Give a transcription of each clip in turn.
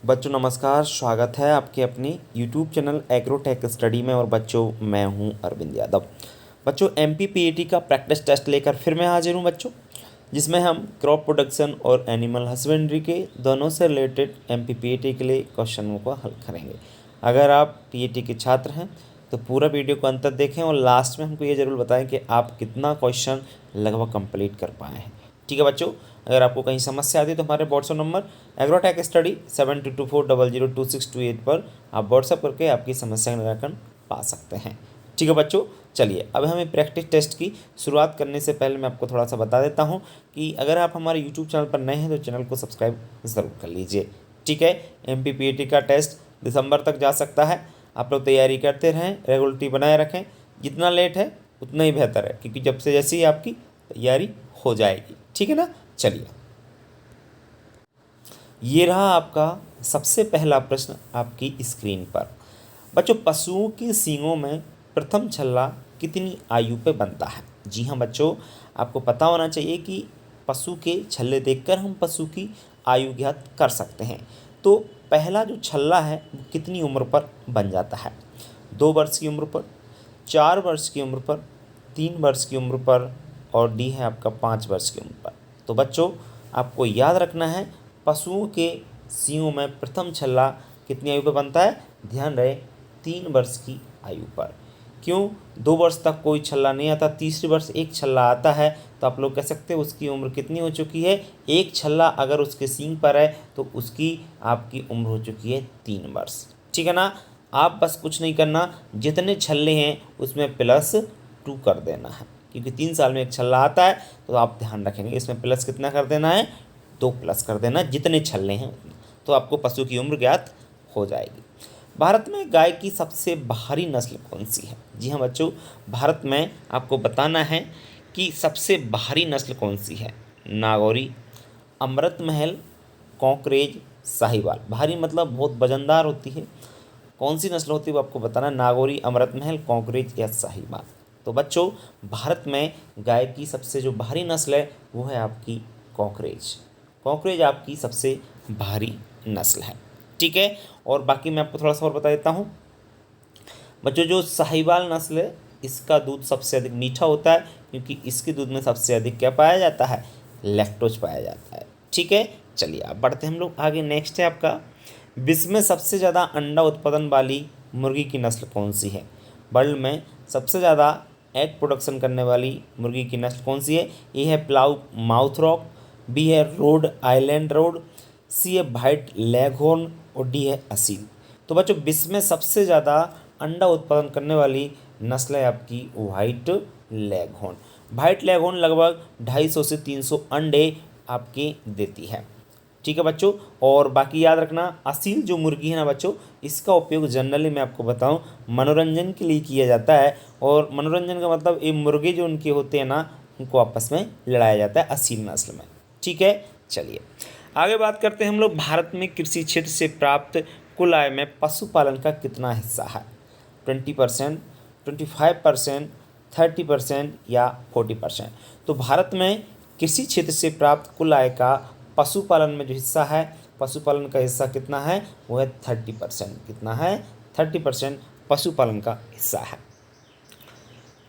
बच्चों नमस्कार, स्वागत है आपके अपने YouTube चैनल एग्रोटेक स्टडी में। और बच्चों मैं हूं अरविंद यादव। बच्चों MPPAT का प्रैक्टिस टेस्ट लेकर फिर मैं हाजिर हूं बच्चों, जिसमें हम क्रॉप प्रोडक्शन और एनिमल हस्बेंड्री के दोनों से रिलेटेड MPPAT के लिए क्वेश्चनों को हल करेंगे। अगर आप PAT के छात्र हैं तो पूरा वीडियो को अंत तक देखें और लास्ट में हमको ये ज़रूर बताएं कि आप कितना क्वेश्चन लगभग कंप्लीट कर पाए हैं। ठीक है बच्चों, अगर आपको कहीं समस्या आती है तो हमारे व्हाट्सअप नंबर एग्रोटेक स्टडी 7224002628 पर आप व्हाट्सअप करके आपकी समस्या का निराकरण पा सकते हैं। ठीक है बच्चों, चलिए अब हमें प्रैक्टिस टेस्ट की शुरुआत करने से पहले मैं आपको थोड़ा सा बता देता हूं कि अगर आप हमारे यूट्यूब चैनल पर नए हैं तो चैनल को सब्सक्राइब ज़रूर कर लीजिए। ठीक है, MPPAT का टेस्ट दिसंबर तक जा सकता है। आप लोग तैयारी करते रहें, रेगुलरिटी बनाए रखें। जितना लेट है उतना ही बेहतर है, क्योंकि जब से जैसे ही आपकी तैयारी हो जाएगी। ठीक है ना, चलिए ये रहा आपका सबसे पहला प्रश्न आपकी स्क्रीन पर। बच्चों, पशुओं के सींगों में प्रथम छल्ला कितनी आयु पे बनता है? जी हाँ बच्चों, आपको पता होना चाहिए कि पशु के छल्ले देखकर हम पशु की आयु ज्ञात कर सकते हैं। तो पहला जो छल्ला है वो कितनी उम्र पर बन जाता है? 2 वर्ष की उम्र पर, 4 वर्ष की उम्र पर, 3 वर्ष की उम्र पर, और डी है आपका 5 वर्ष की उम्र पर। तो बच्चों आपको याद रखना है, पशुओं के सींगों में प्रथम छल्ला कितनी आयु पर बनता है? ध्यान रहे 3 वर्ष की आयु पर। क्यों? 2 वर्ष तक कोई छल्ला नहीं आता, तीसरे वर्ष एक छल्ला आता है, तो आप लोग कह सकते हैं उसकी उम्र कितनी हो चुकी है? एक छल्ला अगर उसके सींग पर है तो उसकी आपकी उम्र हो चुकी है 3 वर्ष। ठीक है ना, आप बस कुछ नहीं करना, जितने छल्ले हैं उसमें +2 कर देना है, क्योंकि 3 साल में एक छल्ला आता है। तो आप ध्यान रखेंगे इसमें प्लस कितना कर देना है? 2 प्लस कर देना, जितने छल्ले हैं तो आपको पशु की उम्र ज्ञात हो जाएगी। भारत में गाय की सबसे भारी नस्ल कौन सी है? जी हाँ बच्चों, भारत में आपको बताना है कि सबसे भारी नस्ल कौन सी है। नागौरी, अमृत महल, कॉकरेज, साहिवाल। भारी मतलब बहुत वजनदार होती है। कौन सी नस्ल होती है वो आपको बताना, नागौरी, अमृत महल, कॉकरेज या साहिवाल। तो बच्चों भारत में गाय की सबसे जो भारी नस्ल है वो है आपकी कॉकरेज। कॉकरेज आपकी सबसे भारी नस्ल है। ठीक है, और बाकी मैं आपको थोड़ा सा और बता देता हूँ बच्चों, जो साहिवाल नस्ल है इसका दूध सबसे अधिक मीठा होता है, क्योंकि इसके दूध में सबसे अधिक क्या पाया जाता है? लैक्टोज पाया जाता है। ठीक है, चलिए अब बढ़ते हैं हम लोग आगे। नेक्स्ट है आपका, विश्व में सबसे ज़्यादा अंडा उत्पादन वाली मुर्गी की नस्ल कौन सी है? वर्ल्ड में सबसे ज़्यादा एग प्रोडक्शन करने वाली मुर्गी की नस्ल कौन सी है? ए है प्लाउ माउथ रॉक, बी है रोड आइलैंड रोड, सी है वाइट लेगहॉर्न और डी है असील। तो बच्चों विश्व में सबसे ज़्यादा अंडा उत्पादन करने वाली नस्ल है आपकी वाइट लेगहॉर्न। वाइट लेगहॉर्न लगभग 250 से 300 अंडे आपके देती है। ठीक है बच्चों, और बाकी याद रखना, असील जो मुर्गी है ना बच्चों, इसका उपयोग जनरली मैं आपको बताऊं मनोरंजन के लिए किया जाता है। और मनोरंजन का मतलब ये मुर्गे जो उनके होते हैं ना, उनको आपस में लड़ाया जाता है असील नस्ल में। ठीक है, चलिए आगे बात करते हैं हम लोग। भारत में कृषि क्षेत्र से प्राप्त कुल आय में पशुपालन का कितना हिस्सा है? 20%, 25%, 30% या 40%। तो भारत में कृषि क्षेत्र से प्राप्त कुल आय का पशुपालन में जो हिस्सा है, पशुपालन का हिस्सा कितना है? वो है 30%। कितना है? 30% पशुपालन का हिस्सा है।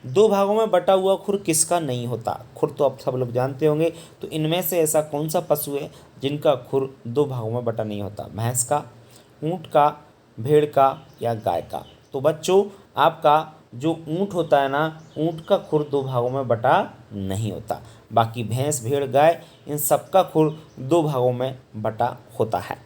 2 भागों में बटा हुआ खुर किसका नहीं होता? खुर तो आप सब लोग जानते होंगे। तो इनमें से ऐसा कौन सा पशु है जिनका खुर 2 भागों में बटा नहीं होता? भैंस का, ऊँट का, भेड़ का या गाय का? तो बच्चों आपका जो ऊँट होता है ना, ऊँट का खुर 2 भागों में बटा नहीं होता। बाकी भैंस, भेड़, गाय इन सबका खुर 2 भागों में बटा होता है।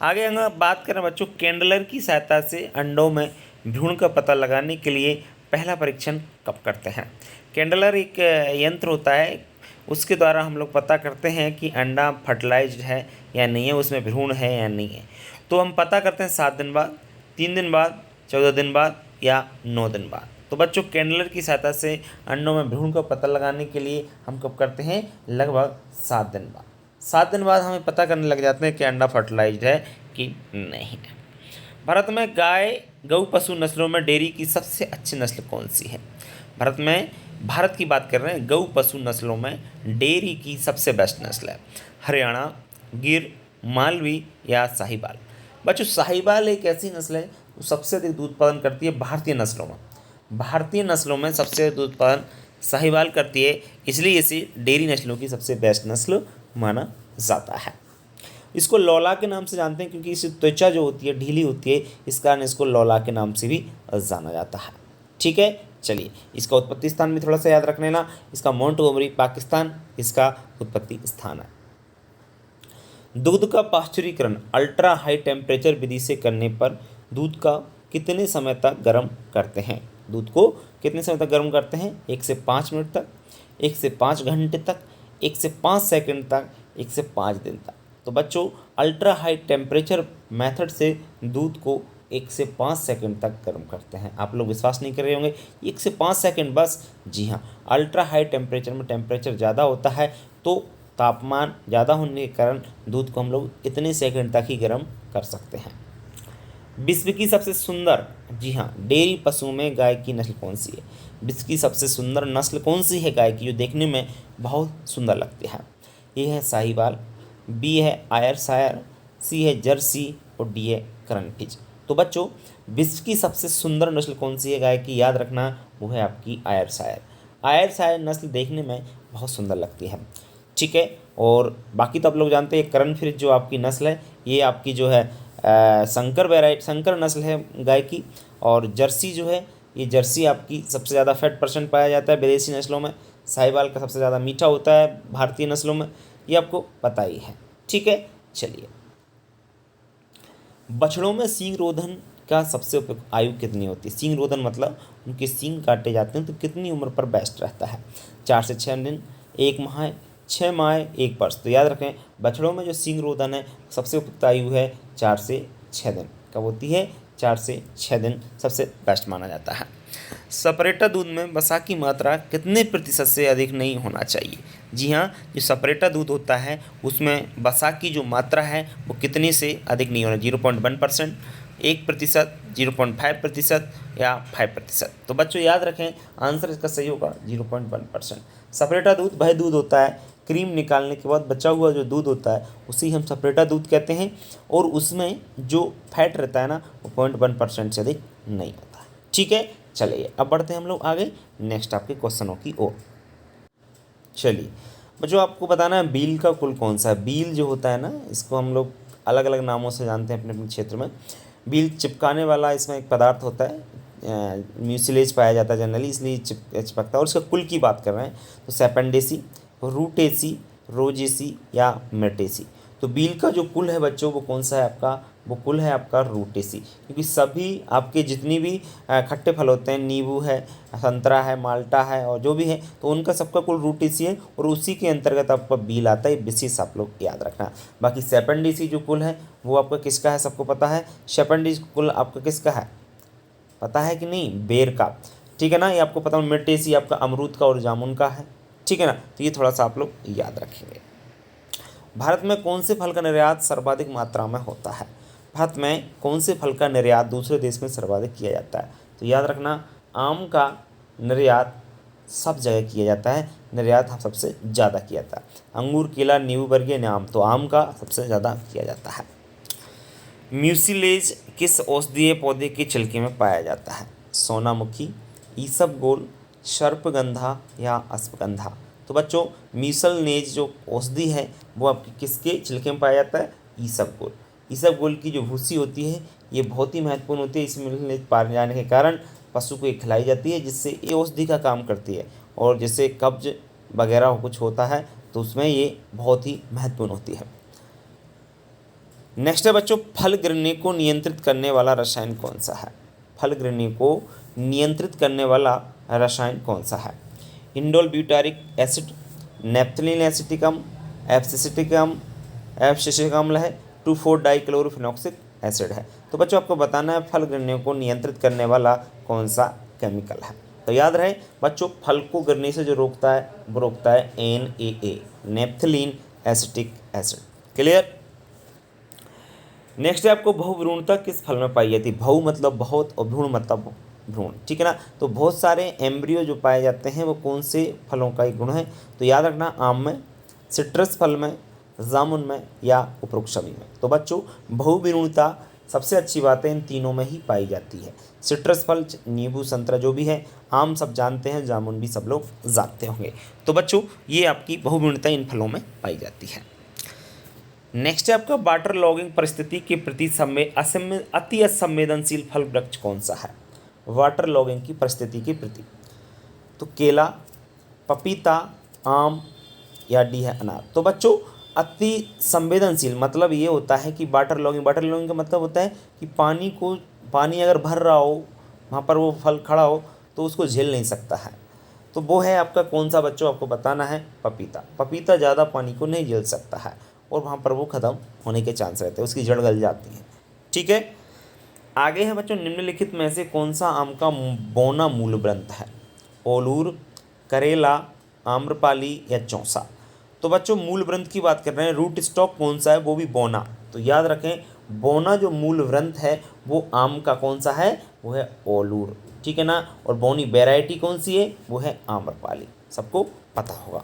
आगे अगर बात करें बच्चों, कैंडलर की सहायता से अंडों में भ्रूण का पता लगाने के लिए पहला परीक्षण कब करते हैं? कैंडलर एक यंत्र होता है, उसके द्वारा हम लोग पता करते हैं कि अंडा फर्टिलाइज्ड है या नहीं है, उसमें भ्रूण है या नहीं है। तो हम पता करते हैं 7 दिन बाद, 3 दिन बाद, 14 दिन बाद या 9 दिन बाद। तो बच्चों कैंडलर की सहायता से अंडों में भ्रूण का पता लगाने के लिए हम कब करते हैं? लगभग 7 दिन बाद। 7 दिन बाद हमें पता करने लग जाते हैं कि अंडा फर्टिलाइज्ड है कि नहीं है। भारत में गाय गौ पशु नस्लों में डेयरी की सबसे अच्छी नस्ल कौन सी है? भारत की बात कर रहे हैं, गौ पशु नस्लों में डेयरी की सबसे बेस्ट नस्ल है हरियाणा, गिर, मालवी या साहिवाल। बच्चों साहिवाल एक ऐसी नस्ल है जो सबसे अधिक दूध उत्पादन करती है भारतीय नस्लों में। भारतीय नस्लों में सबसे अधिक दूध उत्पादन साहिवाल करती है, इसलिए इसे डेयरी नस्लों की सबसे बेस्ट नस्ल माना जाता है। इसको लौला के नाम से जानते हैं क्योंकि इसकी त्वचा जो होती है ढीली होती है, इस कारण इसको लौला के नाम से भी जाना जाता है। ठीक है, चलिए इसका उत्पत्ति स्थान भी थोड़ा सा याद रख लेना। इसका मोंटगोमरी पाकिस्तान इसका उत्पत्ति स्थान है। दूध का पाश्चुरीकरण अल्ट्रा हाई टेम्परेचर विधि से करने पर दूध का कितने समय तक गर्म करते हैं? दूध को कितने समय तक गर्म करते हैं? 1 से 5 मिनट तक, 1 से 5 घंटे तक, 1 से 5 सेकंड तक, 1 से 5 दिन तक। तो बच्चों अल्ट्रा हाई टेम्परेचर मेथड से दूध को 1 से 5 सेकंड तक गर्म करते हैं। आप लोग विश्वास नहीं कर रहे होंगे, 1 से 5 सेकंड बस। जी हाँ, अल्ट्रा हाई टेम्परेचर में टेम्परेचर ज़्यादा होता है, तो तापमान ज़्यादा होने के कारण दूध को हम लोग इतने सेकंड तक ही गर्म कर सकते हैं। विश्व की सबसे सुंदर, जी हाँ, डेयरी पशुओं में गाय की नस्ल कौन सी है? विश्व की सबसे सुंदर नस्ल कौन सी है गाय की जो देखने में बहुत सुंदर लगती है? ए है साहिवाल, बी है आयरशायर, सी है जर्सी और डी है करंटीज। तो बच्चों विश्व की सबसे सुंदर नस्ल कौन सी है गाय की? याद रखना, वो है आपकी आयरशायर। आयरशायर नस्ल देखने में बहुत सुंदर लगती है। ठीक है, और बाकी तो आप लोग जानते हैं करनफ्रिज जो आपकी नस्ल है, ये आपकी जो है संकर नस्ल है गाय की। और जर्सी जो है, ये जर्सी आपकी सबसे ज़्यादा फैट परसेंट पाया जाता है विदेशी नस्लों में। साहिवाल का सबसे ज़्यादा मीठा होता है भारतीय नस्लों में, ये आपको पता ही है। ठीक है, चलिए बछड़ों में सींग रोधन का सबसे उपयुक्त आयु कितनी होती है? सींग रोधन मतलब उनके सींग काटे जाते हैं तो कितनी उम्र पर बेस्ट रहता है? 4 से 6 दिन, 1 माह, 6 माह, 1 वर्ष। तो याद रखें बछड़ों में जो सींग रोधन है सबसे उपयुक्त आयु है 4 से 6 दिन। कब होती है? 4 से 6 दिन सबसे बेस्ट माना जाता है। सपरेटा दूध में वसा की मात्रा कितने प्रतिशत से अधिक नहीं होना चाहिए? जी हाँ, जो सपरेटा दूध होता है उसमें वसा की जो मात्रा है वो कितने से अधिक नहीं होना? 0.1%, 1%, 0.5% या 5%। तो बच्चों याद रखें आंसर इसका सही होगा 0.1%। सपरेटा दूध वह दूध होता है, क्रीम निकालने के बाद बचा हुआ जो दूध होता है उसे हम सपरेटा दूध कहते हैं, और उसमें जो फैट रहता है ना वो 0.1% से अधिक नहीं होता है। ठीक है, चलिए अब बढ़ते हैं हम लोग आगे नेक्स्ट आपके क्वेश्चनों की ओर। चलिए बच्चों आपको बताना है बील का कुल कौन सा है। बील जो होता है ना, इसको हम लोग अलग अलग नामों से जानते हैं अपने अपने क्षेत्र में। बील चिपकाने वाला इसमें एक पदार्थ होता है, म्यूसिलेज पाया जाता है जनरली, इसलिए चिपकता है। और इसका कुल की बात कर रहे हैं तो सेपेंडेसी, रूटेसी, रोजेसी या मेटेसी। तो बील का जो कुल है बच्चों वो कौन सा है आपका? वो कुल है आपका रूटेसी, क्योंकि सभी आपके जितनी भी खट्टे फल होते हैं, नींबू है, संतरा है, माल्टा है और जो भी है, तो उनका सबका कुल रूटेसी है और उसी के अंतर्गत आपका बील आता है। विशेष आप लोग याद रखना। बाकी सेपेंडेसी जो कुल है वो आपका किसका है? सबको पता है। सेपेंडेसी कुल आपका किसका है? पता है कि नहीं? बेर का। ठीक है ना, ये आपको पता है। मेटेसी आपका अमरूद का और जामुन का है। ठीक है ना, तो ये थोड़ा सा आप लोग याद रखेंगे। भारत में कौन से फल का निर्यात सर्वाधिक मात्रा में होता है? भारत में कौन से फल का निर्यात दूसरे देश में सर्वाधिक किया जाता है? तो याद रखना आम का निर्यात सब जगह किया जाता है, निर्यात हम सबसे ज़्यादा किया जाता है। अंगूर, केला, नींबू वर्गीय आम, तो आम का सबसे ज़्यादा किया जाता है। म्यूसिलेज किस औषधीय पौधे के छिलके में पाया जाता है? सोनामुखी, ईसबगोल, सर्पगंधा या अश्वगंधा। तो बच्चों म्यूसिलेज जो औषधि है वो आपके किसके छिलके में पाया जाता है? ईसबगोल। ईसबगोल की जो भूसी होती है ये बहुत ही महत्वपूर्ण होती है। इसमें पाए जाने के कारण पशु को ये खिलाई जाती है, जिससे ये औषधि का काम करती है। और जैसे कब्ज वगैरह कुछ होता है तो उसमें ये बहुत ही महत्वपूर्ण होती है। नेक्स्ट है बच्चों, फल गिरने को नियंत्रित करने वाला रसायन कौन सा है? फल गिरने को नियंत्रित करने वाला रसायन कौन सा है? इंडोल ब्यूटारिक एसिड, नेप्थलीन एसिटिकम, एब्सिसिटिकम, एब्सिसिक अम्ल है, 2,4 डाइक्लोरोफिनॉक्सिक एसिड है। तो बच्चों आपको बताना है फल गिरने को नियंत्रित करने वाला कौन सा केमिकल है। तो याद रहे बच्चों फल को गिरने से जो रोकता है वो रोकता है NaA, naphthalene acetic acid. Clear. Next है आपको बहुभ्रूणता किस फल में पाई जाती है? बहु मतलब बहुत और भ्रूण मतलब भ्रूण। ठीक है ना, तो बहुत सारे एम्ब्रियो जो पाए जाते हैं वो कौन से फलों का एक गुण है? तो याद रखना आम में, सिट्रस फल में, जामुन में या उपरोक्त सभी में। तो बच्चों बहुविरुणता सबसे अच्छी बात है इन तीनों में ही पाई जाती है। सिट्रस फल, नींबू, संतरा जो भी है, आम सब जानते हैं, जामुन भी सब लोग जानते होंगे। तो बच्चों ये आपकी बहुविरुणता इन फलों में पाई जाती है। नेक्स्ट है आपका वाटर लॉगिंग परिस्थिति के प्रति अति असंवेदनशील फल वृक्ष कौन सा है? वाटर लॉगिंग की परिस्थिति के प्रति तो केला, पपीता, आम या डी है अनार। तो बच्चों अति संवेदनशील मतलब ये होता है कि वाटर लॉगिंग का मतलब होता है कि पानी अगर भर रहा हो वहाँ पर वो फल खड़ा हो तो उसको झेल नहीं सकता है। तो वो है आपका कौन सा बच्चों, आपको बताना है पपीता। पपीता ज़्यादा पानी को नहीं झेल सकता है और वहाँ पर वो ख़त्म होने के चांस रहते हैं, उसकी जड़ गल जाती है। ठीक है, आगे है बच्चों निम्नलिखित में से कौन सा आम का बौना मूल ग्रंथ है? ओलूर, करेला, आम्रपाली या चौसा। तो बच्चों मूल ग्रंथ की बात कर रहे हैं, रूट स्टॉक कौन सा है? वो भी बौना। तो याद रखें बौना जो मूल ग्रंथ है वो आम का कौन सा है? वो है ओलूर। ठीक है ना। और बौनी वैरायटी कौन सी है? वो है आम्रपाली, सबको पता होगा।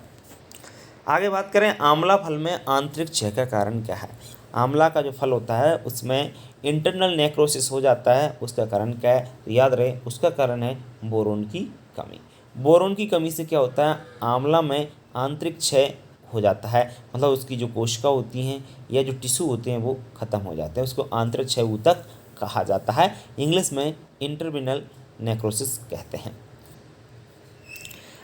आगे बात करें आंवला फल में आंतरिक क्षय का कारण क्या है? आंवला का जो फल होता है उसमें इंटरनल नेक्रोसिस हो जाता है, उसका कारण क्या है? तो याद रहे उसका कारण है बोरोन की कमी। बोरोन की कमी से क्या होता है? आंवला में आंतरिक क्षय हो जाता है, मतलब उसकी जो कोशिका होती हैं या जो टिश्यू होते हैं वो ख़त्म हो जाते हैं, उसको आंतरिक क्षय ऊतक कहा जाता है, इंग्लिश में इंटरविनल नेक्रोसिस कहते हैं।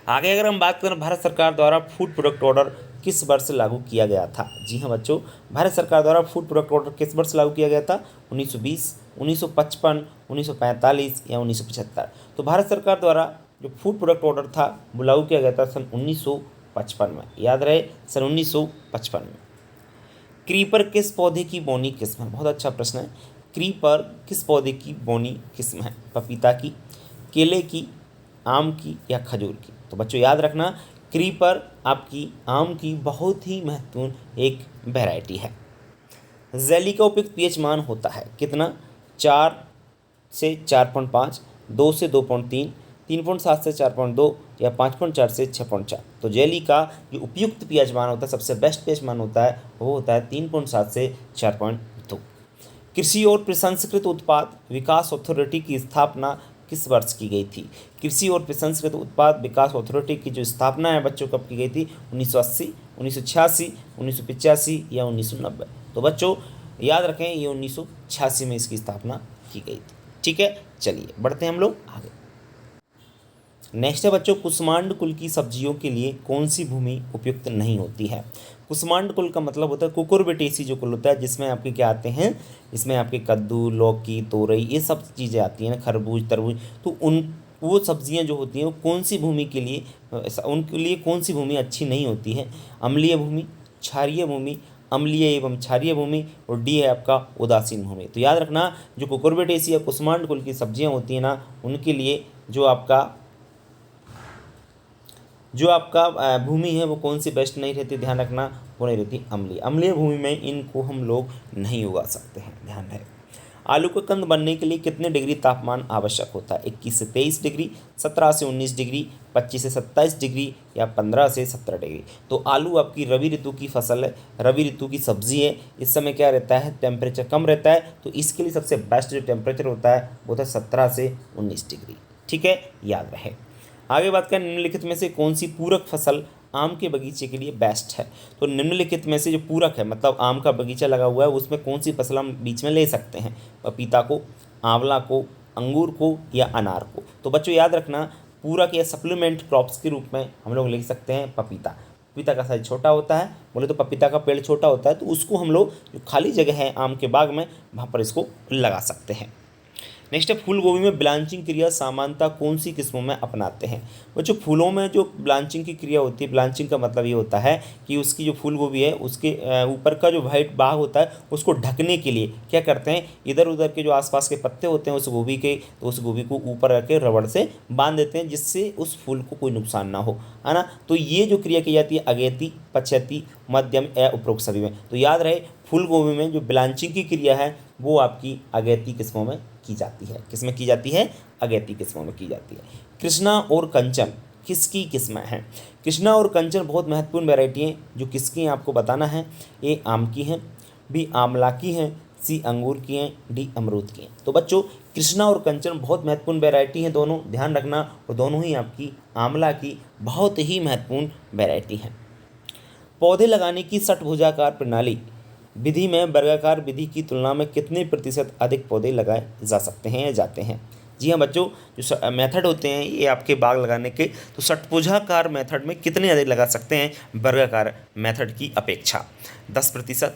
आगे अगर हम बात करें भारत सरकार द्वारा फूड प्रोडक्ट ऑर्डर किस वर्ष लागू किया गया था? जी हाँ बच्चों, भारत सरकार द्वारा फूड प्रोडक्ट ऑर्डर किस वर्ष लागू किया गया था? 1920, 1955, 1945 या 1975। तो भारत सरकार द्वारा जो फूड प्रोडक्ट ऑर्डर था वो लागू किया गया था सन 1955 में। याद रहे सन 1955 में। क्रीपर किस पौधे की बौनी किस्म है? बहुत अच्छा प्रश्न है। क्रीपर किस पौधे की बौनी किस्म है? पपीता की, केले की, आम की या खजूर की? तो बच्चों याद रखना क्रीपर आपकी आम की बहुत ही महत्वपूर्ण एक वैरायटी है। जेली का उपयुक्त पीएच मान होता है कितना? 4 से 4.5, 2 से 2.3, 3.7 से 4.2 या 5.4 से 6.4। तो जेली का जो उपयुक्त पीएच मान होता है, सबसे बेस्ट पीएच मान होता है वो होता है 3.7 से 4.2। कृषि और प्रसंस्कृत उत्पाद विकास अथॉरिटी की स्थापना किस वर्ष की गई थी? कृषि और प्रसंस्कृत उत्पाद विकास अथॉरिटी की जो स्थापना है बच्चों कब की गई थी? 1980, 1986, 1985 या 1990। तो बच्चों याद रखें ये 1986 में इसकी स्थापना की गई थी। ठीक है, चलिए बढ़ते हैं हम लोग आगे। नेक्स्ट है बच्चों कुसमांड कुल की सब्जियों के लिए कौन सी भूमि उपयुक्त नहीं होती है? कुसमांड कुल का मतलब होता है कुकुरबिटेसी जो कुल होता है, जिसमें आपके क्या आते हैं? इसमें आपके कद्दू, लौकी, तोरई ये सब चीज़ें आती हैं ना, खरबूज, तरबूज। तो वो सब्जियां जो होती हैं वो कौन सी भूमि के लिए, उनके लिए कौन सी भूमि अच्छी नहीं होती है? अम्लीय भूमि, क्षारीय भूमि, अम्लीय एवं क्षारीय भूमि और डी है आपका उदासीन भूमि। तो याद रखना जो कुकुरबिटेसी या कुसमांड कुल की सब्जियां होती हैं ना उनके लिए जो आपका भूमि है वो कौन सी बेस्ट नहीं रहती, ध्यान रखना, वो नहीं रहती अम्लीय भूमि में इनको हम लोग नहीं उगा सकते हैं, ध्यान रहे। आलू का कंद बनने के लिए कितने डिग्री तापमान आवश्यक होता है? 21 से 23 डिग्री, 17 से 19 डिग्री, 25 से 27 डिग्री या 15 से 17 डिग्री। तो आलू आपकी रवि ऋतु की फसल है, रवि ऋतु की सब्जी है, इस समय क्या रहता है? टेम्परेचर कम रहता है, तो इसके लिए सबसे बेस्ट जो टेम्परेचर होता है वो होता है 17 से 19 डिग्री। ठीक है, याद रहे। आगे बात करें निम्नलिखित में से कौन सी पूरक फसल आम के बगीचे के लिए बेस्ट है? तो निम्नलिखित में से जो पूरक है मतलब आम का बगीचा लगा हुआ है उसमें कौन सी फसल हम बीच में ले सकते हैं? पपीता को, आंवला को, अंगूर को या अनार को? तो बच्चों याद रखना पूरक या सप्लीमेंट क्रॉप्स के रूप में हम लोग लिख सकते हैं पपीता। पपीता का साइज छोटा होता है, बोले तो पपीता का पेड़ छोटा होता है, तो उसको हम लोग जो खाली जगह है आम के बाग में वहाँ पर इसको लगा सकते हैं। नेक्स्ट है फूल गोभी में ब्लांचिंग क्रिया सामान्यतः कौन सी किस्मों में अपनाते हैं? बच्चों फूलों में जो ब्लांचिंग की क्रिया होती है, ब्लांचिंग का मतलब ये होता है कि उसकी जो फूल गोभी है उसके ऊपर का जो वाइट भाग होता है उसको ढकने के लिए क्या करते हैं, इधर उधर के जो आसपास के पत्ते होते हैं उस गोभी के, तो उस गोभी को ऊपर रख रबड़ से बांध देते हैं जिससे उस फूल को कोई नुकसान ना हो, है ना। तो ये जो क्रिया की जाती है अगेती, पछेती, मध्यम या उपरोक्त सभी में। तो याद रहे फूल गोभी में जो ब्लांचिंग की क्रिया है वो आपकी अगेती किस्मों में की जाती है। किसमें की जाती है? अगेती किस्मों में की जाती है। कृष्णा और कंचन किसकी किस्में हैं? कृष्णा और कंचन बहुत महत्वपूर्ण वैरायटी हैं। जो किसकी हैं आपको बताना है। ए आम की हैं, बी आंवला की हैं, सी अंगूर की हैं, डी अमरूद की हैं। तो बच्चों कृष्णा और कंचन बहुत महत्वपूर्ण वैरायटी हैं, दोनों ध्यान रखना, और दोनों ही आपकी आंवला की बहुत ही महत्वपूर्ण वैरायटी हैं। पौधे लगाने की षटभुजाकार प्रणाली विधि में वर्गाकार विधि की तुलना में कितने प्रतिशत अधिक पौधे लगाए जा सकते हैं या जाते हैं? जी हाँ बच्चों, जो मेथड होते हैं ये आपके बाग लगाने के, तो षटभुजाकार मेथड में कितने अधिक लगा सकते हैं वर्गाकार मेथड की अपेक्षा? 10%,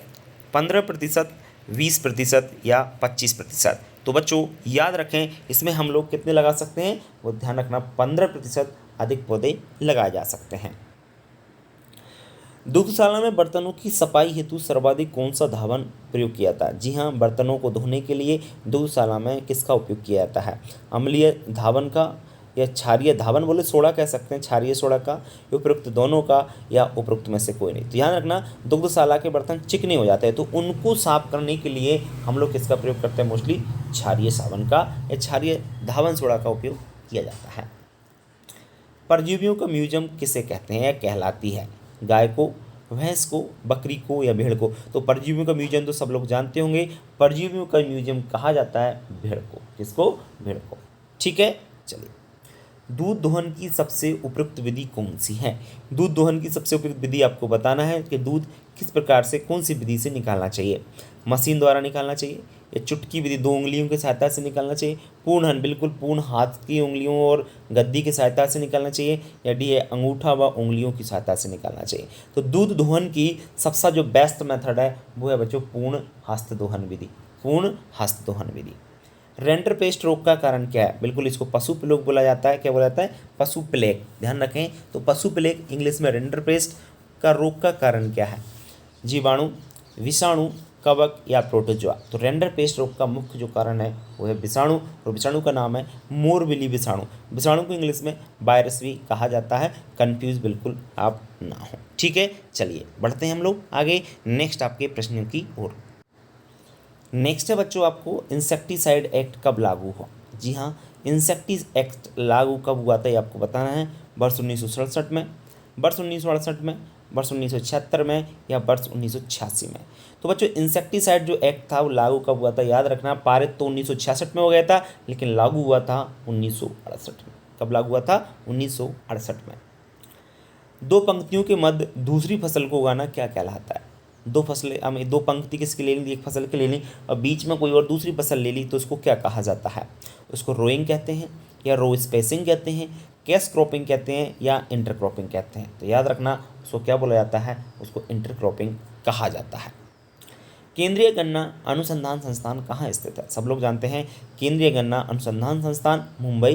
15%, 20% या 25%? तो बच्चों याद रखें, इसमें हम लोग कितने लगा सकते हैं वो ध्यान रखना, 15% अधिक पौधे लगाए जा सकते हैं। दुग्धशाला में बर्तनों की सफाई हेतु सर्वाधिक कौन सा धावन प्रयोग किया जाता है? जी हाँ, बर्तनों को धोने के लिए दुग्धशाला में किसका उपयोग किया जाता है? अम्लीय धावन का या क्षारीय धावन, बोले सोडा कह सकते हैं, क्षारीय सोडा का, उपरोक्त दोनों का, या उपरोक्त में से कोई नहीं। तो ध्यान रखना, दुग्धशाला के बर्तन चिकने हो जाते हैं, तो उनको साफ करने के लिए हम लोग किसका प्रयोग करते हैं? मोस्टली क्षारीय साबुन का या क्षारीय धावन सोडा का उपयोग किया जाता है। परजीवियों का म्यूजियम किसे कहते हैं या कहलाती है? गाय को, भैंस को, बकरी को या भेड़ को? तो परजीवियों का म्यूजियम तो सब लोग जानते होंगे, परजीवियों का म्यूजियम कहा जाता है भेड़ को। किसको? भेड़ को। ठीक है, चलिए। दूध दोहन की सबसे उपयुक्त विधि कौन सी है? दूध दोहन की सबसे उपयुक्त विधि आपको बताना है कि दूध किस प्रकार से, कौन सी विधि से निकालना चाहिए। मशीन द्वारा निकालना चाहिए, या चुटकी विधि 2 उंगलियों की सहायता से निकालना चाहिए, पूर्ण बिल्कुल पूर्ण हाथ की उंगलियों और गद्दी की सहायता से निकालना चाहिए, या डी है अंगूठा व उंगलियों की सहायता से निकालना चाहिए। तो दूध दोहन की सबसे जो बेस्ट मेथड है वो है बच्चों पूर्ण हस्त दोहन विधि। पूर्ण हस्त दोहन विधि। रेंडर पेस्ट रोग का कारण क्या है? बिल्कुल इसको पशु प्लेग बोला जाता है। क्या बोला जाता है? पशु प्लेग। ध्यान रखें, तो पशु प्लेग इंग्लिश में रेंडर पेस्ट का रोग का कारण क्या है? जीवाणु, विषाणु, कवक या प्रोटोजोआ? तो रेंडर पेस्ट रोग का मुख्य जो कारण है वो है विषाणु, और विषाणु का नाम है मोरबिली विषाणु। विषाणु को इंग्लिश में वायरस भी कहा जाता है, कंफ्यूज बिल्कुल आप ना हो। ठीक है, चलिए बढ़ते हैं हम लोग आगे नेक्स्ट आपके प्रश्नों की ओर। नेक्स्ट है बच्चों, आपको इंसेक्टिसाइड एक्ट कब लागू हुआ? जी हाँ, इंसेक्टिसाइड एक्ट लागू कब हुआ था ये आपको बताना है। वर्ष 1967 में, वर्ष 1968 में, वर्ष 1976 में, या वर्ष 1986 में? तो बच्चों इंसेक्टिसाइड जो एक्ट था वो लागू कब हुआ था? याद रखना, पारित तो 1966 में हो गया था, लेकिन लागू हुआ था 1968 में। कब लागू हुआ था? 1968 में। 2 पंक्तियों के मध्य दूसरी फसल को उगाना क्या कहलाता है? 2 फसलें, हमें 2 पंक्ति किसकी ले ली? एक फसल की ले ली, और बीच में कोई और दूसरी फसल ले ली, तो उसको क्या कहा जाता है? उसको रोइंग कहते हैं, या रो स्पेसिंग कहते हैं, कैश क्रॉपिंग कहते हैं, या इंटरक्रॉपिंग कहते हैं? तो याद रखना, उसको क्या बोला जाता है? उसको इंटरक्रॉपिंग कहा जाता है। केंद्रीय गन्ना अनुसंधान संस्थान कहाँ स्थित है? सब लोग जानते हैं केंद्रीय गन्ना अनुसंधान संस्थान मुंबई,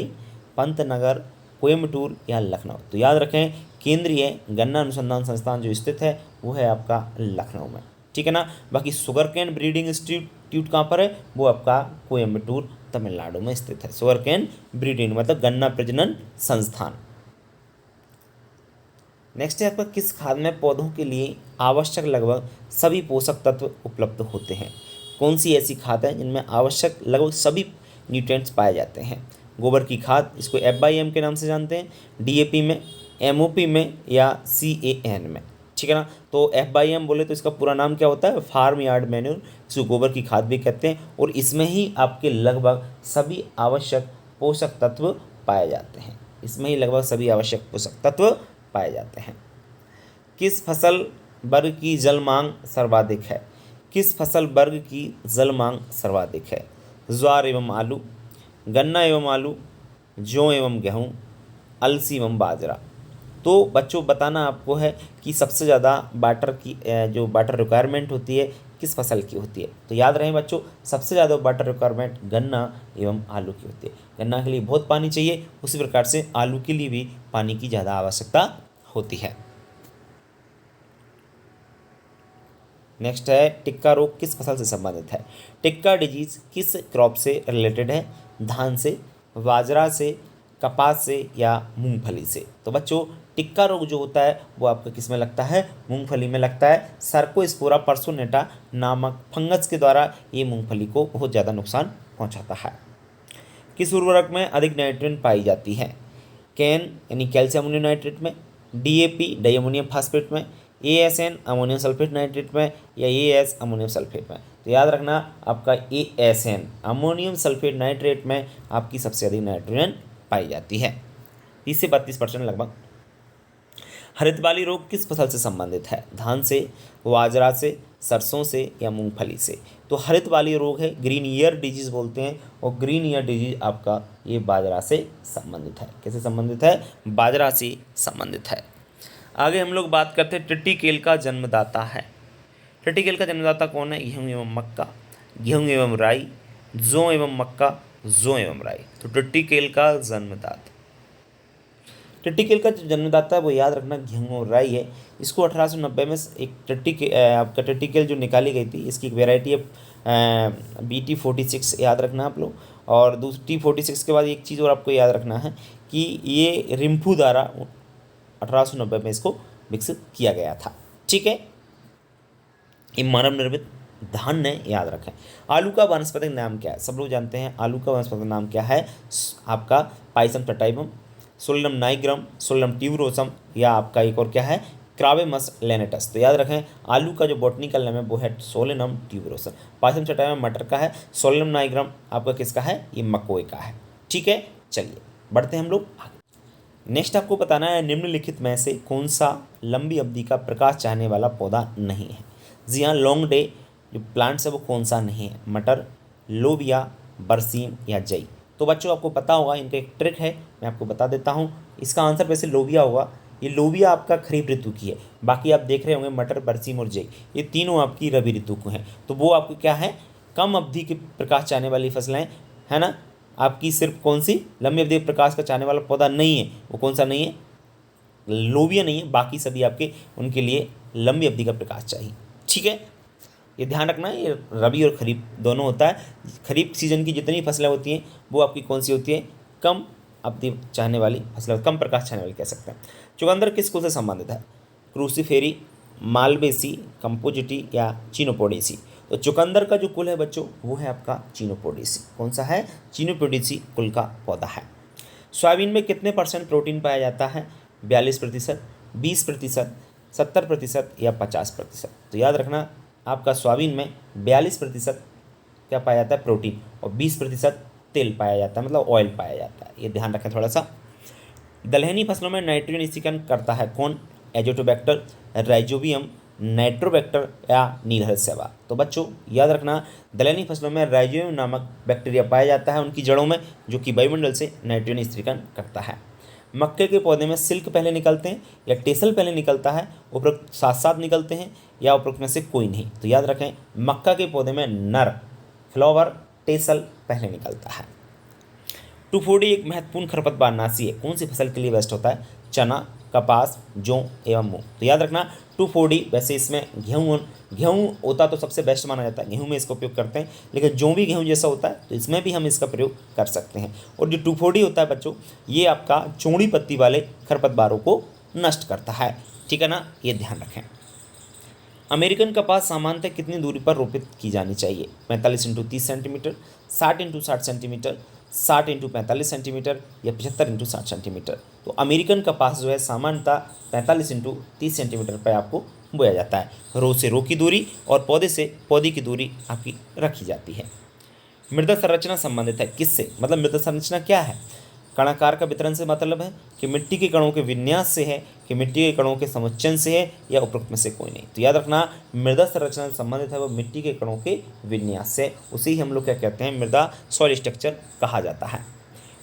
पंतनगर, कोयम्बटूर या लखनऊ? तो याद रखें, केंद्रीय गन्ना अनुसंधान संस्थान जो स्थित है वो है आपका लखनऊ में। ठीक है ना। बाकी शुगर कैन ब्रीडिंग इंस्टीट्यूट कहाँ पर है? वो आपका कोयम्बटूर तमिलनाडु में स्थित है। शुगर कैन ब्रीडिंग मतलब गन्ना प्रजनन संस्थान। नेक्स्ट है आपका, किस खाद में पौधों के लिए आवश्यक लगभग सभी पोषक तत्व उपलब्ध होते हैं? कौन सी ऐसी खाद है जिनमें आवश्यक लगभग सभी न्यूट्रिएंट्स पाए जाते हैं? गोबर की खाद, इसको FYM के नाम से जानते हैं, DAP में, MOP में, या CAN में? ठीक है ना। तो FYM बोले तो इसका पूरा नाम क्या होता है? फार्म यार्ड मैन्योर, इसको गोबर की खाद भी कहते हैं, और इसमें ही आपके लगभग सभी आवश्यक पोषक तत्व पाए जाते हैं। इसमें ही लगभग सभी आवश्यक पोषक तत्व पाए जाते हैं। किस फसल वर्ग की जल मांग सर्वाधिक है? किस फसल वर्ग की जल मांग सर्वाधिक है? ज्वार एवं आलू, गन्ना एवं आलू, जौ एवं गेहूँ, अलसी एवं बाजरा? तो बच्चों बताना आपको है कि सबसे ज़्यादा वाटर की जो वाटर रिक्वायरमेंट होती है किस फसल की होती है? तो याद रहे बच्चों, सबसे ज़्यादा वाटर रिक्वायरमेंट गन्ना एवं आलू की होती है। गन्ना के लिए बहुत पानी चाहिए, उसी प्रकार से आलू के लिए भी पानी की ज़्यादा आवश्यकता होती है। नेक्स्ट है, टिक्का रोग किस फसल से संबंधित है? टिक्का डिजीज किस क्रॉप से रिलेटेड है? धान से, बाजरा से, कपास से, या मूंगफली से? तो बच्चों टिक्का रोग जो होता है वो आपका किस में लगता है? मूंगफली में लगता है। सर्कोस्पोरा पर्सोनेटा नामक फंगस के द्वारा ये मूंगफली को बहुत ज़्यादा नुकसान पहुंचाता है। किस उर्वरक में अधिक नाइट्रोजन पाई जाती है? कैन यानी कैल्शियम अमोनियम नाइट्रेट में, DAP डाई अमोनियम फास्फेट में, ASN अमोनियम सल्फेट नाइट्रेट में, या AS अमोनियम सल्फेट में। तो याद रखना आपका ASN अमोनियम सल्फेट नाइट्रेट में आपकी सबसे अधिक नाइट्रोजन पाई जाती है, 30 से 32% लगभग। हरित वाली रोग किस फसल से संबंधित है? धान से, बाजरा से, सरसों से, या मूंगफली से? तो हरित वाली रोग है ग्रीन ईयर डिजीज बोलते हैं, और ग्रीन ईयर डिजीज आपका ये बाजरा से संबंधित है। कैसे संबंधित है? बाजरा से संबंधित है। आगे हम लोग बात करते हैं टिट्टिकेल का जन्मदाता है। टिट्टिकेल का जन्मदाता कौन है? गेहूँ एवं मक्का, गेहूँ एवं राई, जौ एवं मक्का, जौ एवं राई। तो टिट्टिकेल का जन्मदाता, टिट्टिकेल का जो जन्मदाता है वो याद रखना गेहूँ और राई है। इसको 1890 में एक आपका टिट्टिकेल जो निकाली गई थी, इसकी एक वेराइटी है BT46, याद रखना आप लोग। और दूसरी T46 के बाद एक चीज़ और आपको याद रखना है कि ये रिम्फू द्वारा 1890 में इसको विकसित किया गया था। ठीक है, ये मानव निर्मित धान है, याद रखें। आलू का वानस्पतिक नाम क्या है? सब लोग जानते हैं आलू का वानस्पतिक नाम क्या है, आपका pisum sativum, solanum nigrum, solanum tuberosum, या आपका एक और क्या है, क्रावेमस लेनेटस। तो याद रखें आलू का जो बॉटनिकल नेम है वो है सोलेनम ट्यूबरोसम। पाइसम टटाइवम मटर का है, सोलेनम नाइग्रम आपका किसका है? ये मकोई का है। ठीक है, चलिए बढ़ते हैं हम लोग आगे। नेक्स्ट आपको बताना है निम्नलिखित में से कौन सा लंबी अवधि का प्रकाश चाहने वाला पौधा नहीं है? जी हाँ, लॉन्ग डे जो प्लांट्स है वो कौन सा नहीं है? मटर, लोबिया, बरसीम, या जई। तो बच्चों आपको पता होगा, इनका एक ट्रिक है, मैं आपको बता देता हूँ। इसका आंसर वैसे लोबिया होगा। ये लोबिया आपका खरीफ ऋतु की है, बाकी आप देख रहे होंगे मटर, बरसीम और जई, ये तीनों आपकी रबी ऋतु को हैं। तो वो आपको क्या है, कम अवधि के प्रकाश चाहने वाली फसलें, है ना। आपकी सिर्फ कौन सी लंबी अवधि प्रकाश का चाहने वाला पौधा नहीं है, वो कौन सा नहीं है? लोबिया नहीं है, बाकी सभी आपके उनके लिए लंबी अवधि का प्रकाश चाहिए। ठीक है, ये ध्यान रखना है, ये रबी और खरीफ दोनों होता है। खरीफ सीजन की जितनी फसलें होती हैं वो आपकी कौन सी होती है? कम अवधि चाहने वाली फसलें, कम प्रकाश चाहने वाली कह सकते हैं। चुकंदर किस कुल से संबंधित है? क्रूसीफेरी, मालवेसी, कंपोजिटी, या चीनोपोडेसी। तो चुकंदर का जो कुल है बच्चों वो है आपका चीनोपोडेसी। कौन सा है? चीनोपोडेसी कुल का पौधा है। सोयाबीन में कितने % प्रोटीन पाया जाता है? 42%, 20%, 70%, या 50%। तो याद रखना आपका सोयाबीन में 42% क्या पाया जाता है? प्रोटीन, और 20% तेल पाया जाता है, मतलब ऑयल पाया जाता है। ये ध्यान रखें थोड़ा सा। दलहनी फसलों में नाइट्रोजन स्थिरीकरण करता है कौन? एजोटोबैक्टर, राइजोबियम, नाइट्रोबैक्टर, या नीलहर सेवा। तो बच्चों याद रखना दलहनी फसलों में राइजोबियम नामक बैक्टीरिया पाया जाता है उनकी जड़ों में, जो कि वायुमंडल से नाइट्रोजन स्थिरीकरण करता है। मक्के के पौधे में सिल्क पहले निकलते हैं या टेसल पहले निकलता है? उपरोक्त साथ साथ निकलते हैं या उपरोक्त में से कोई नहीं? तो याद रखें मक्का के पौधे में नर फ्लावर टेसल पहले निकलता है। 2,4-D एक महत्वपूर्ण खरपतवारनाशी है, कौन सी फसल के लिए बेस्ट होता है? चना, कपास, जौ एवं मूंग। तो याद रखना 2,4-D वैसे इसमें गेहूँ होता तो सबसे बेस्ट माना जाता है, गेहूँ में इसका उपयोग करते हैं, लेकिन जौ भी गेहूँ जैसा होता है तो इसमें भी हम इसका प्रयोग कर सकते हैं। और जो 2,4-D होता है बच्चों, ये आपका चौड़ी पत्ती वाले खरपतवारों को नष्ट करता है। ठीक है ना, ये ध्यान रखें। अमेरिकन कपास सामान्यतः कितनी दूरी पर रोपित की जानी चाहिए? 45 × 30 सेंटीमीटर, 60 × 60 सेंटीमीटर, 60 × 45 सेंटीमीटर, या 75 × 60 सेंटीमीटर। तो अमेरिकन कपास जो है सामान्यतः 45 × 30 सेंटीमीटर पर आपको बोया जाता है। रो से रो की दूरी और पौधे से पौधे की दूरी आपकी रखी जाती है। मृदा संरचना संबंधित है किससे? मतलब मृदा संरचना क्या है? कणाकार का वितरण से मतलब है कि मिट्टी के कणों के विन्यास से है, कि मिट्टी के कणों के समुच्चयन से है, या उपरोक्त में से कोई नहीं? तो याद रखना मृदा संरचना से संबंधित है वो मिट्टी के कणों के विन्यास से, उसे ही हम लोग क्या कहते हैं? मृदा सॉइल स्ट्रक्चर कहा जाता है।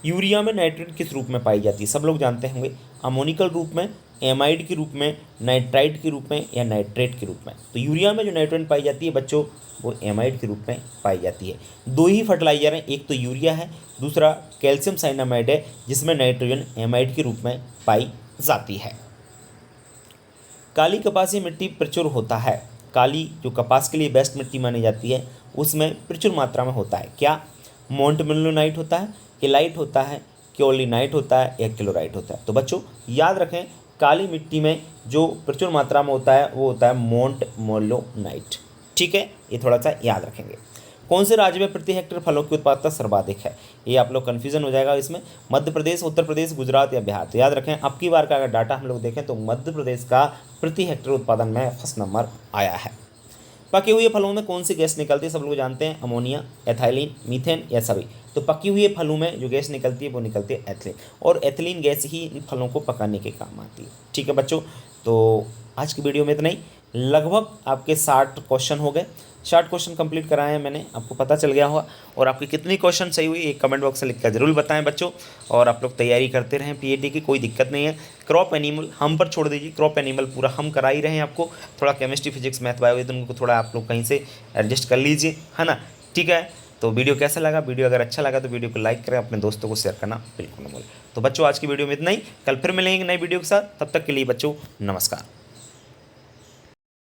यूरिया में नाइट्रेट किस रूप में पाई जाती है? सब लोग जानते होंगे, अमोनिकल रूप में, एमाइड के रूप में, नाइट्राइट के रूप में, या नाइट्रेट के रूप में। तो यूरिया में जो नाइट्रोजन पाई जाती है बच्चों वो एमाइड के रूप में पाई जाती है। दो ही फर्टिलाइजर हैं, एक तो यूरिया है, दूसरा कैल्शियम साइनामाइड है, जिसमें नाइट्रोजन एमाइड के रूप में पाई जाती है। काली कपासी मिट्टी प्रचुर होता है, काली जो कपास के लिए बेस्ट मिट्टी मानी जाती है उसमें प्रचुर मात्रा में होता है क्या? मोंट मिल्लोनाइट होता है, केलाइट होता है, क्योलिनाइट होता है, या क्लोराइट होता है? तो बच्चों याद रखें काली मिट्टी में जो प्रचुर मात्रा में होता है वो होता है मोंट मोल्लोनाइट। ठीक है, ये थोड़ा सा याद रखेंगे। कौन से राज्य में प्रति हेक्टेयर फलों की उत्पादकता सर्वाधिक है? ये आप लोग कन्फ्यूजन हो जाएगा इसमें। मध्य प्रदेश, उत्तर प्रदेश, गुजरात या बिहार? तो याद रखें, अब की बार का अगर डाटा हम लोग देखें तो मध्य प्रदेश का प्रति हेक्टेयर उत्पादन में फर्स्ट नंबर आया है। पके हुए फलों में कौन सी गैस निकलती है? सब लोग जानते हैं, अमोनिया, एथाइलिन, मीथेन या सभी। तो पकी हुए फलों में जो गैस निकलती है वो निकलती है एथिलीन, और एथिलीन गैस ही इन फलों को पकाने के काम आती है। ठीक है बच्चों, तो आज की वीडियो में इतना ही। लगभग आपके 60 क्वेश्चन हो गए, 60 क्वेश्चन कंप्लीट कराए हैं मैंने, आपको पता चल गया होगा। और आपके कितनी क्वेश्चन सही हुई एक कमेंट बॉक्स में लिख कर जरूर बताएं बच्चों। और आप लोग तैयारी करते रहें पीएटी की, कोई दिक्कत नहीं है। क्रॉप एनिमल हम पर छोड़ दीजिए, क्रॉप एनिमल पूरा हम करा ही रहे हैं आपको। थोड़ा केमिस्ट्री, फिजिक्स, मैथ, बायो तो उनको थोड़ा आप लोग कहीं से एडजस्ट कर लीजिए, है ना। ठीक है, तो वीडियो कैसा लगा? वीडियो अगर अच्छा लगा तो वीडियो को लाइक करें, अपने दोस्तों को शेयर करना बिल्कुल न भूलें। तो बच्चों आज की वीडियो में इतना ही, कल फिर मिलेंगे नई वीडियो के साथ, तब तक के लिए बच्चों नमस्कार।